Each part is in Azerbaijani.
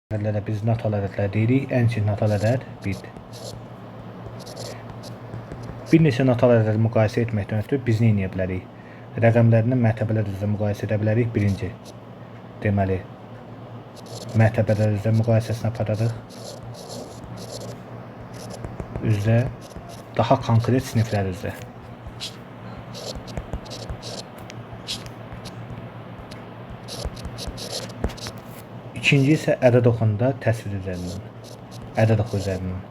ədədlərə biz natal ədədlər deyirik. Ən kiçik natal ədəd 1-dir. Bir neçə natal ədədi müqayisə etməkdən ötürü biz nə edə bilərik? Rəqəmlərini mərtəbələr üzrə müqayisə edə bilərik. Birinci, deməli, mərtəbələr üzrə müqayisəsini apararıq. Üzrə, daha konkret siniflər üzrə. İkinci isə ədəd oxunda təsvir üzərindən. Ədəd oxu üzərindən.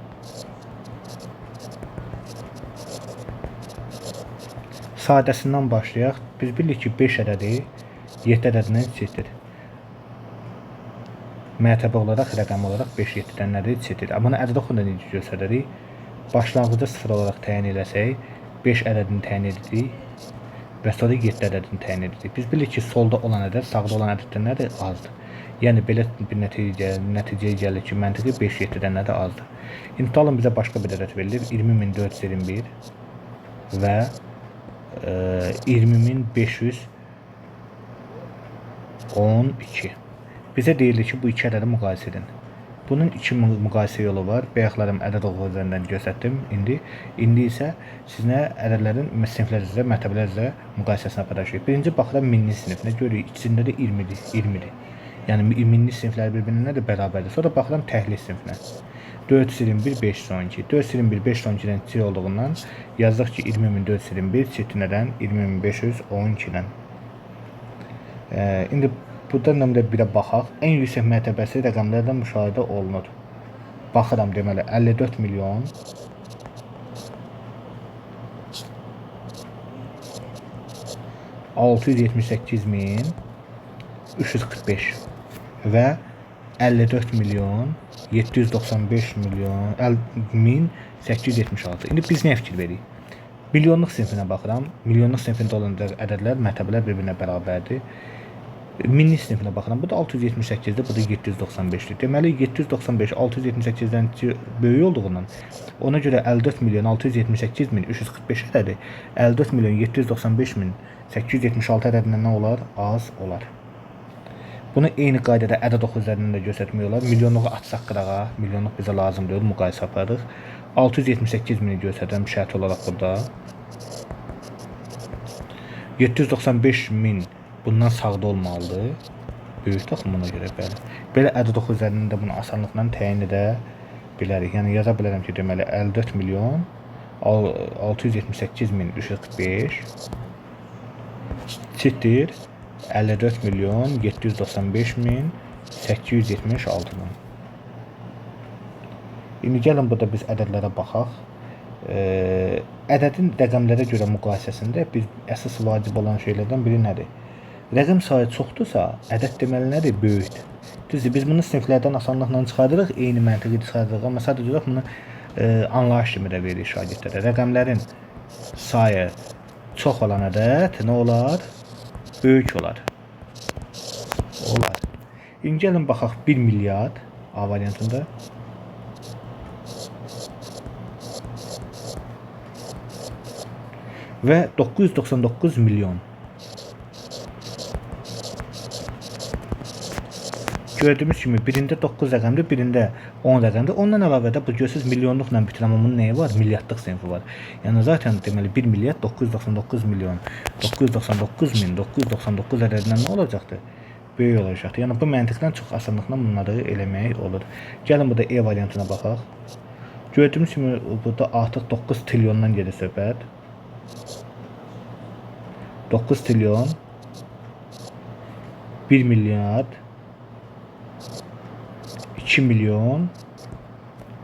Sadəsindən başlayaq. Biz bilirik ki, 5 ədədi 7 ədədindən kiçikdir. Mərtəbə olaraq, rəqəm olaraq 5 7-dən nədir? Kiçikdir. Amma bunu ədəd oxunda necə göstəririk? Başlanğıcı 0 olaraq təyin eləsək, 5 ədədini təyin edirik və sonra 7 ədədini təyin edirik. Biz bilirik ki, solda olan ədəd, sağda olan ədəddən nədir? Azdır. Yəni, belə bir nəticəyə gəlir ki, məntiqi 5 7-dən nədir? Azdır. İmtihalın bizə başqa bir ədəd verilir. 20.421 və 20.512. Bizə deyilir ki, bu iki ədədi müqayisə edin. Bunun iki müqayisə yolu var. Bayaqlarım ədəd oxu üzərindən göstərdim. İndi isə sizinlə ədədlərin siniflər üzrə, mərtəbələr üzrə müqayisəsini aparacağıq. Birinci baxıram minli sinifinə, görürük içində də 20-dir. Yəni minli siniflər bir-birinə də bərabərdir. Sonra baxıram təhlil sinifinə. 421 512. 421 512-dən kiçik olduğundan yazdıq ki, 20.421 kiçikdir nədən? 20.512-dən. İndi buradan da birə baxaq. Ən yüksək mərtəbəsi rəqəmlərdən müşahidə olunur. Baxıram deməli 54 milyon 678 min 345 və 54 milyon 795 milyon 1876. İndi biz nəyə fikir veririk? Milyonluq sinifinə baxıram. Milyonluq sinifində olan ədədlər, mərtəbələr bir-birinə bərabərdir. Minli sinifinə baxıram. Bu da 678-dir, bu da 795-dir. Deməli 795 678-dən böyük olduğundan ona görə 54 milyon 678 min 345 ədədi 54 milyon 795 min 876 ədədindən nə olar? Az olar. Bunu eyni qaydada ədəd oxu üzərindən də göstərmək olar. Milyonluğu açsaq qırağa, milyonluq bizə lazım deyil, müqayisə aparırıq. 678 mini göstərirəm şərt olaraq burada. 795 min bundan sağda olmalıdır. Böyük taxımına görə bəli. Belə ədəd oxu üzərindən də bunu asanlıqla təyin edə bilərik. Yəni yaza bilərəm ki, deməli 54 milyon 678 min 345 kiçikdir 54 milyon 795 min 876-dan. İndi gəlin burada biz ədədlərə baxaq. Ədədin rəqəmlərə görə müqayisəsində biz əsas vacib olan şeylərdən biri nədir? Rəqəm sayı çoxdursa, ədəd deməli nədir? Böyükdür. Düzdür, biz bunu siniflərdən asanlıqla çıxardırıq, eyni məntiqi çıxardırıq, amma sadəcə olaraq bunu anlayış kimi də veririk şagirdlərə. Rəqəmlərin sayı çox olan ədəd nə olar? Böyük olar. Olar. İndi gəlin baxaq 1 milyard A variantında. Və 999 milyon. Gördüyümüz kimi birində 9 rəqəmdir, birində 10 rəqəmdir. Ondan əlavə də bu görürsünüz milyonluqla bitirəm, amma bunun nəyi var? Milyardlıq sinifi var. Yəni zaten deməli 1 milyard 999 milyon 999 min 999 ədədindən nə olacaqdır? Böyük olacaqdır. Yəni bu məntiqdən çox asanlıqla bunları eləmək olur. Gəlin burada E variantına baxaq. Gördüyümüz kimi burada artıq 9 trilyondan gedir söhbət. 9 trilyon 1 milyard 2 milyon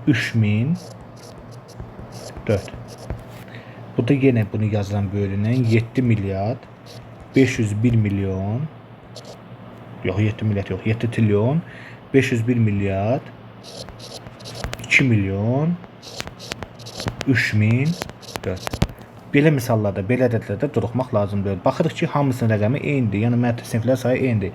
3 min 4. Burada yenə bunu yazılan bölünən 7 milyard 501 milyon 7 trilyon 501 milyard 2 milyon 3 min 4. Belə misallarda, belə ədədlərdə duruxmaq lazımdır. Baxırıq ki, hamısının rəqəmi eynidir. Yəni siniflər sayı eynidir.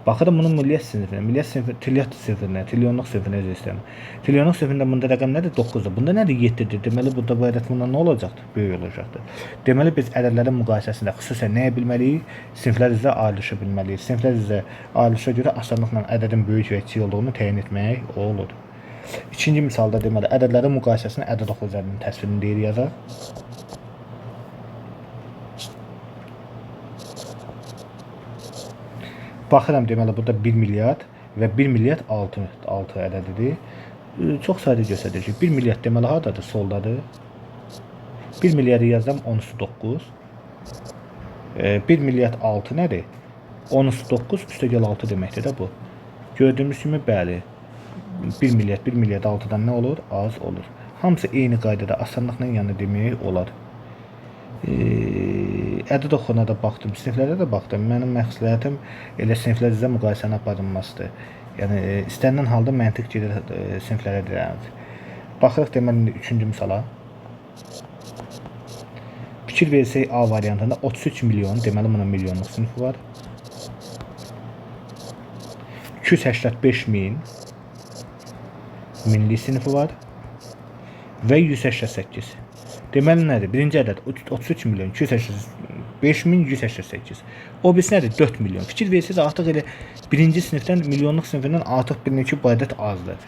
Baxıram bunun milliyyət sinifinə, milliyyət sinifi, trilyonluq sinifinə üzr istəyirəm. Trilyonluq sinifində bunda rəqəm nədir? 9-dur. Bunda nədir? 7-dir. Deməli burada bu ədəd bundan nə olacaqdır? Böyük olacaqdır. Deməli biz ədədlərin müqayisəsində xüsusən nəyə bilməliyik? Siniflər üzrə ayrışa bilməliyik. Siniflər üzrə ayrışa görə asanlıqla ədədin böyük və kiçik olduğunu təyin etmək olur. İkinci misalda deməli ədədlərin müqayisəsində ədəd oxu üzərinin təsvirini deyir yazar. Baxıram deməli burada 1 milyard və 1 milyard 6 ədədidir. Çox sadə göstərəcək. 1 milyard deməli hardadır? Soldadır. 1 milyardı yazsam 10^9. 1 milyard 6 nədir? 10^9 üstəgəl 6 deməkdir də bu. Gördüyümüz kimi bəli. 1 milyard 6-dan nə olur? Az olur. Hamısı eyni qaydada asanlıqla yəni demək olar. Ədəd oxuna da baxdım, siniflərə də baxdım. Mənim məqsədlərim elə siniflər üzrə müqayisəni aparılmasıdır. Yəni istənilən halda məntiq gedir siniflərə dirənir. Baxırıq deməli 3-cü misala. Fikir versək A variantında 33 milyon, deməli bunun milyonluq sinifi var. 285 min minlik sinifi var və 188. Deməli nədir? Birinci ədəd 33 milyon 285 min 188. O birisi nədir? 4 milyon. Fikir versiniz artıq elə birinci sinifdən milyonluq sinifindən artıq bilin ki bu ədəd azdır.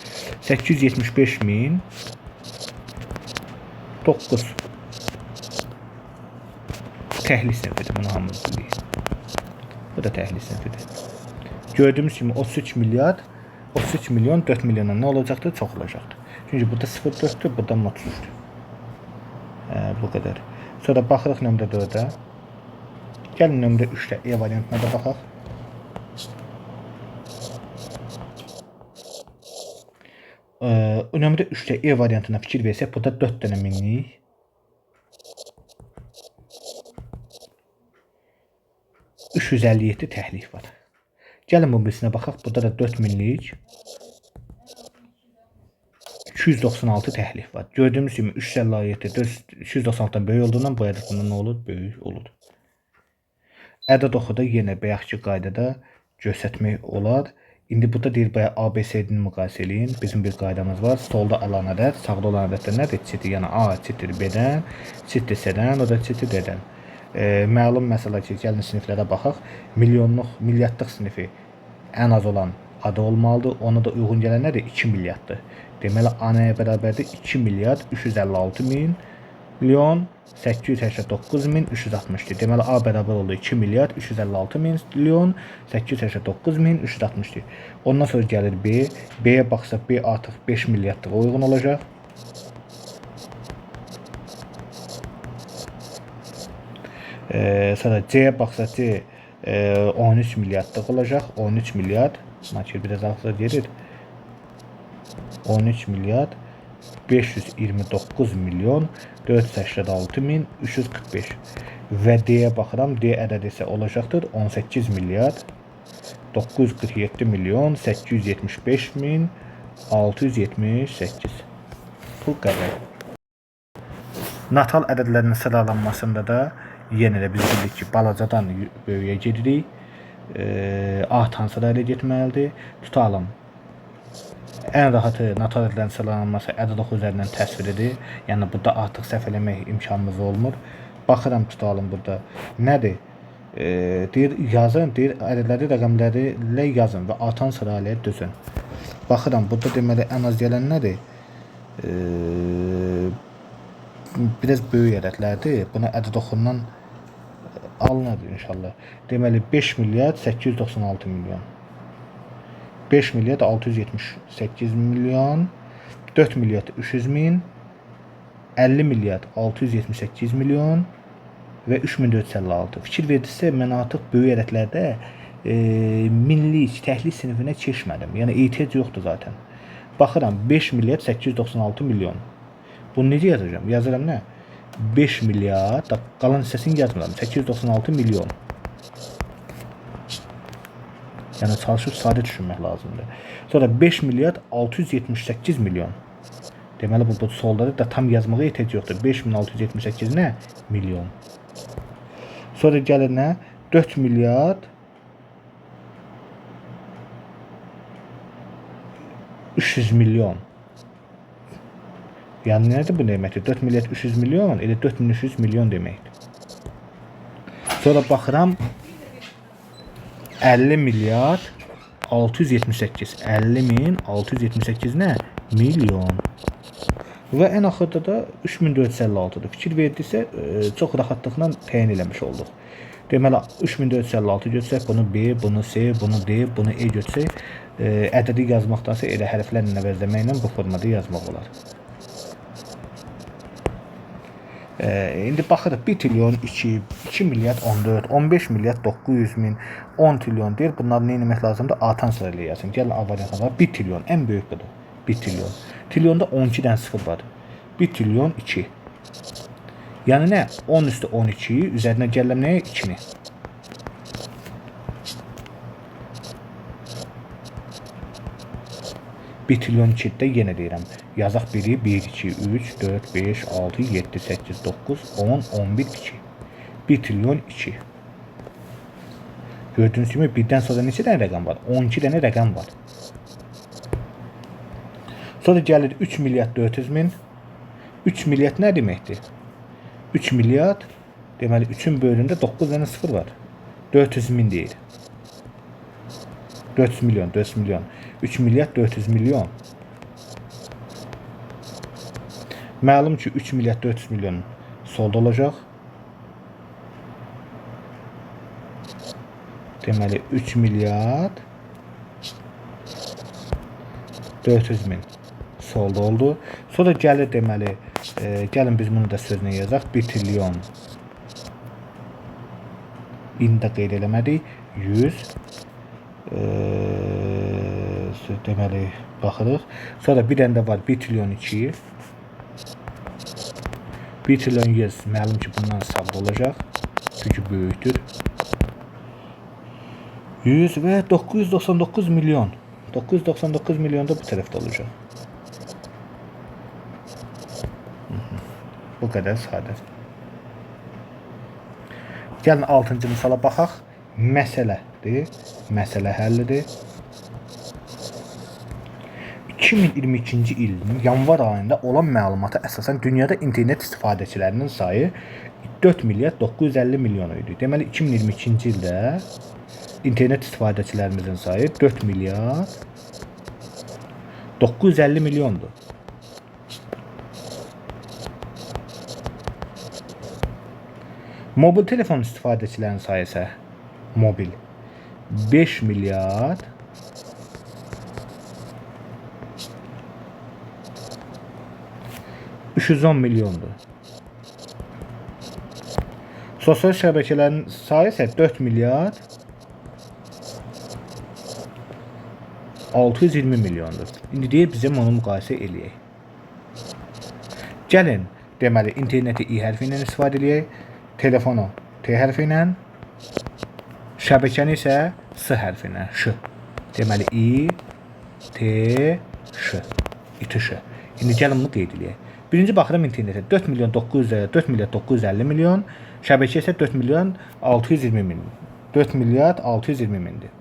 875 min 9. Təhlik sinifidir. Bunu hamımız bilirik. Bu da təhlik sinifidir. Gördüyümüz kimi 33 milyon 4 milyondan nə olacaqdır? Çox olacaqdır. Çünki burada 0,4'dür, burada 33'dür. Bu qədər. Sonra baxırıq nömrə 4-ə. Gəlin nömrə 3-də E variantına da baxaq. Nömrə 3-də E variantına fikir versək, burada 4 dənə minlik. $357 təhlik var. Gəlin bu birisinə baxaq. Burada da 4 minlik 296 təhlik var. Gördüyümüz kimi 357 296-dan böyük olduğundan bu ədəd bundan nə olur? Böyük olur. Ədəd oxuda yenə bayaqki qaydada göstərmək olar. İndi burada deyir bayaq ABC'nin müqayisə eləyin. Bizim bir qaydamız var. Solda alan ədəd, sağda olan ədədlər nədir? Çitir. Yəni A çitir B-dən, çitir C-dən, o da çitir D-dən. Məlum məsələ ki, gəlin siniflərə baxaq. Milyardlıq sinifi ən az olan adı olmalıdır. Ona da uyğun gələn nədir? 2 milyarddır. Deməli A nəyə bərabərdir? 2 milyard 356 milyon 889 min 360'dir. Deməli A bərabər oldu 2 milyard 356 milyon 889 min 360'dir. Ondan sonra gəlir B. B'yə baxsaq B artıq 5 milyardlığa uyğun olacaq. Sonra C'yə baxsaq C 13 milyardlıq olacaq. 13 milyard. Makir biraz ağzına gelir. 13 milyard 529 milyon 486 min 345 və D-yə baxıram. D ədədi isə olacaqdır 18 milyard 947 milyon 875 min 678. Bu qədər. Natal ədədlərinin sıralanmasında da yenə də biz bildik ki, balacadan böyüyə gedirik. A-tan sırayla getməlidir. Tutalım. Ən rahatı natal ədədlərin sıralanması ədəd oxu üzərindən təsviridir. Yəni burada artıq səhv eləmək imkanımız olmur. Baxıram tutalım burada. Nədir? Deyir yazın, deyir ədədləri rəqəmləri ilə yazın və artan sırayla düzün. Baxıram burada deməli ən az gələn nədir? Biraz böyük ədədlərdir. Buna ədəd oxundan alınır inşallah. Deməli 5 milyard 896 milyon. 5 milyard 678 milyon, 4 milyard 300 min, 50 milyard 678 milyon və 3456. Fikir verdinizsə, mən artıq böyük ədədlərdə minlik, təhlik sinifinə keçmədim. Yəni ehtiyac yoxdur zaten. Baxıram 5 milyard 896 milyon. Bunu necə yazacağım? Yazıram nə? 5 milyard, qalan hissəsini yazmıram. 896 milyon. Yəni çalışıb sadə düşünmək lazımdır. Sonra 5 milyard 678 milyon. Deməli bu soldadır da tam yazmağa ehtiyac yoxdur. 5678 nə? Milyon. Sonra gəlir nə? 4 milyard 300 milyon. Yəni nədir bu deməkdir? 4 milyard 300 milyon, elə 4300 milyon deməkdir. Sonra baxıram 50 milyard 678. 50.678 nə? Milyon. Və ən axırda da 3456-dır. Fikir verdisə, çox rahatlıqla təyin eləmiş olduq. Deməli, 3456 götürsək, bunu B, bunu C, bunu D, bunu E götürsək, ədədi yazmaqdansa elə hərflərlə əvəzləməklə bu formada yazmaq olar. İndi baxırıq 1 trilyon 2 milyard 14, 15 milyard 900 min, 10 trilyon deyir. Bunları nə etmək lazımdır? Atan sırayla yazın. Gəlin A variantına var. 1 trilyon ən böyük budur. 1 trilyon. Trilyonda 12-dən 0 var. 1 trilyon 2. Yəni nə? 10 üstü 12, üzərinə gələm nəyə? 2-ni. Bir trilyon 2-də yenə deyirəm. Yazaq biri 1, 2, 3, 4, 5, 6, 7, 8, 9, 10, 11, 2. 1 trilyon 2. Gördüğünüz kimi birdən sonra neçə dənə rəqəm var? 12 dənə rəqəm var. Sonra gəlir 3 milyard 400 min. 3 milyard nə deməkdir? 3 milyard deməli 3-ün böyründə 9 dənə 0 var. 400 min deyir. 400 milyon, 400 milyon. 3 milyard 400 milyon. Məlum ki 3 milyard 400 milyon solda olacaq. Deməli 3 milyard 400 min solda oldu. Sonra gəlir deməli gəlin biz bunu da sözünə yazaq. 1 trilyon indi qeyd eləmədik. 100 deməli baxırıq. Sonra bir dənə də var 1 trilyon 2. 1 trilyon 100 məlum ki bundan sağda olacaq. Çünki böyükdür. 100 və 999 milyon. 999 milyon da bu tərəfdə olacaq. Bu qədər sadə. Gəlin 6-cı misala baxaq. Məsələdir. Məsələ həllidir. 2022-ci ilin yanvar ayında olan məlumata əsasən dünyada internet istifadəçilərinin sayı 4 milyard 950 milyon idi. Deməli 2022-ci ildə internet istifadəçilərimizin sayı 4 milyard 950 milyondur. Mobil telefon istifadəçilərinin sayı isə mobil 5 milyard 310 milyondur. Sosial şəbəkələrin sayı isə 4 milyard 620 milyondur. İndi deyir bizə onu müqayisə eləyək. Gəlin, deməli interneti I hərfi ilə istifadə eləyək, telefonu T hərfi ilə, şəbəkəni isə S hərfi ilə, Ş. Deməli I, T, Ş. İTŞ. İndi gəlin bunu qeyd eləyək. Birinci baxıram internetə 4 milyard 950 milyon, şəbəkə isə 4 milyon 620 min. 4 milyard 620 mindir.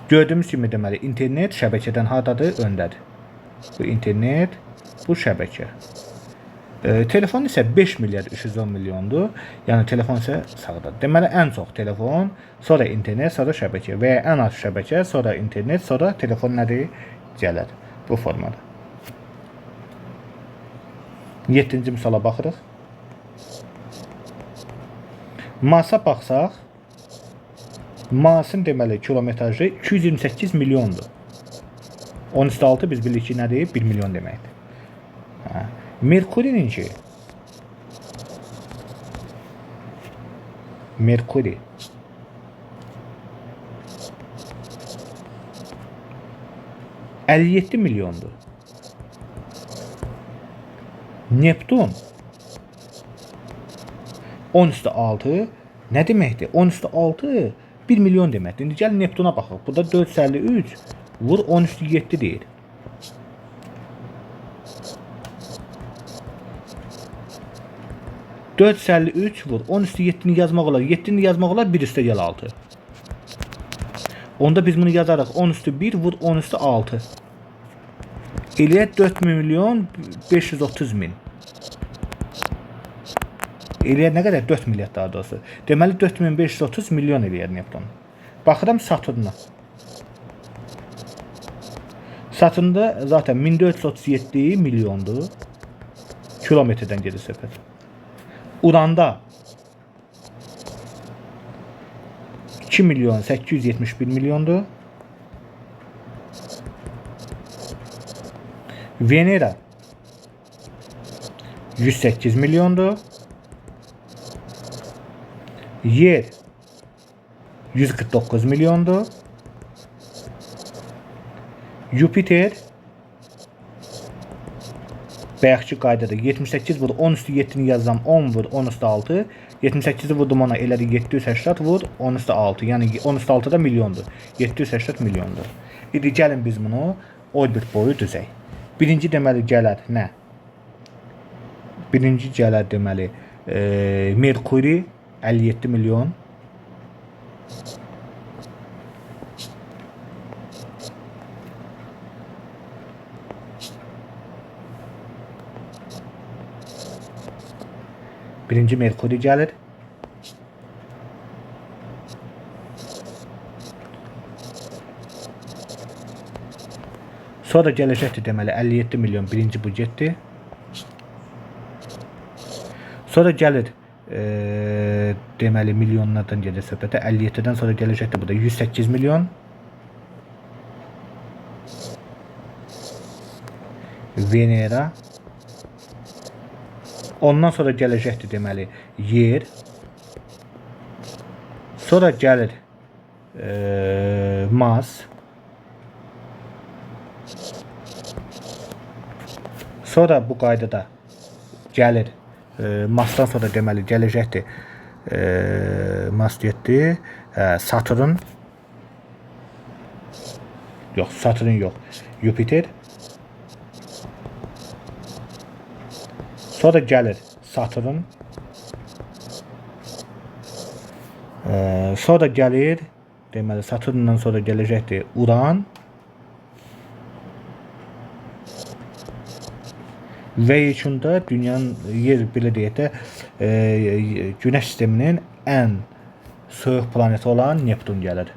Gördüyümüz kimi deməli internet şəbəkədən hardadır? Öndədir. Bu internet, bu şəbəkə. Telefon isə 5 milyard 310 milyondur. Yəni telefon isə sağdadır. Deməli ən çox telefon, sonra internet, sonra şəbəkə və ya ən az şəbəkə, sonra internet, sonra telefon nədir? Gələr. Bu formada. 7-ci misala baxırıq. Marsa baxsaq, Marsın deməli kilometrajı 228 milyondur. 10^6 biz bilirik ki nədir? 1 milyon deməkdir. Merkurinin ki Merkuri $57 milyondur. Neptun 10^6 nə deməkdir? 10^6 1 milyon deməkdir. İndi gəlin Neptuna baxaq. Burada 453 vur 10^7 deyir. (453 vur 10^7'ni yazmaq olar. 7'ni yazmaq olar 1 üstə gəl 6. Onda biz bunu yazarıq. 10 üstü 1 vur 10 üstü 6. Eləyək 4 milyon 530 min. Eləyər nə qədər? 4 milyard daha doğrusu. Deməli 4530 milyon eləyər Neptun. Baxıram Saturn'a. Saturn'da zaten 1437 milyondur. Kilometreden gedir söhbət. Uranda 2 milyon 871 milyondur. Venera 108 milyondur. Yer 149 milyondur. Jüpiter bayaqki qaydada 78 vur 10 üstü 7'ni yazsam 10 vur 10 üstü 6. 78'i vurdum ona elədi 780 vur 10 üstü 6. Yəni 10 üstü 6 da milyondur. 780 milyondur. İndi gəlin biz bunu orbit boyu düzək. Birinci deməli gələr nə? Birinci gələr deməli Merkuri 57 milyon. Birinci Merkuri gəlir. Sonra gələcəkdir deməli 57 milyon birinci bu getdi. Sonra gəlir deməli milyonlardan gedir söhbətə. 57'den sonra gələcəkdir bu da 108 milyon. Venera. Ondan sonra gələcəkdir deməli yer. Sonra gəlir Mars. Sonra bu qaydada gəlir Marsdan sonra deməli gələcəkdir Mars getdi Saturn. Yox, Saturn yox. Jüpiter. Sonra gəlir Saturn. Sonra gəlir deməli Saturndan sonra gələcəkdir Uran. Və yekunda dünyanın yer belə deyək də Günəş sisteminin ən soyuq planeti olan Neptun gəlir.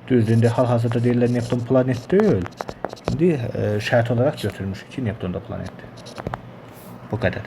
Düzdür, indi hal-hazırda deyirlər Neptun planet deyil. İndi şərt olaraq götürmüşük ki Neptun da planetdir. Bu qədər.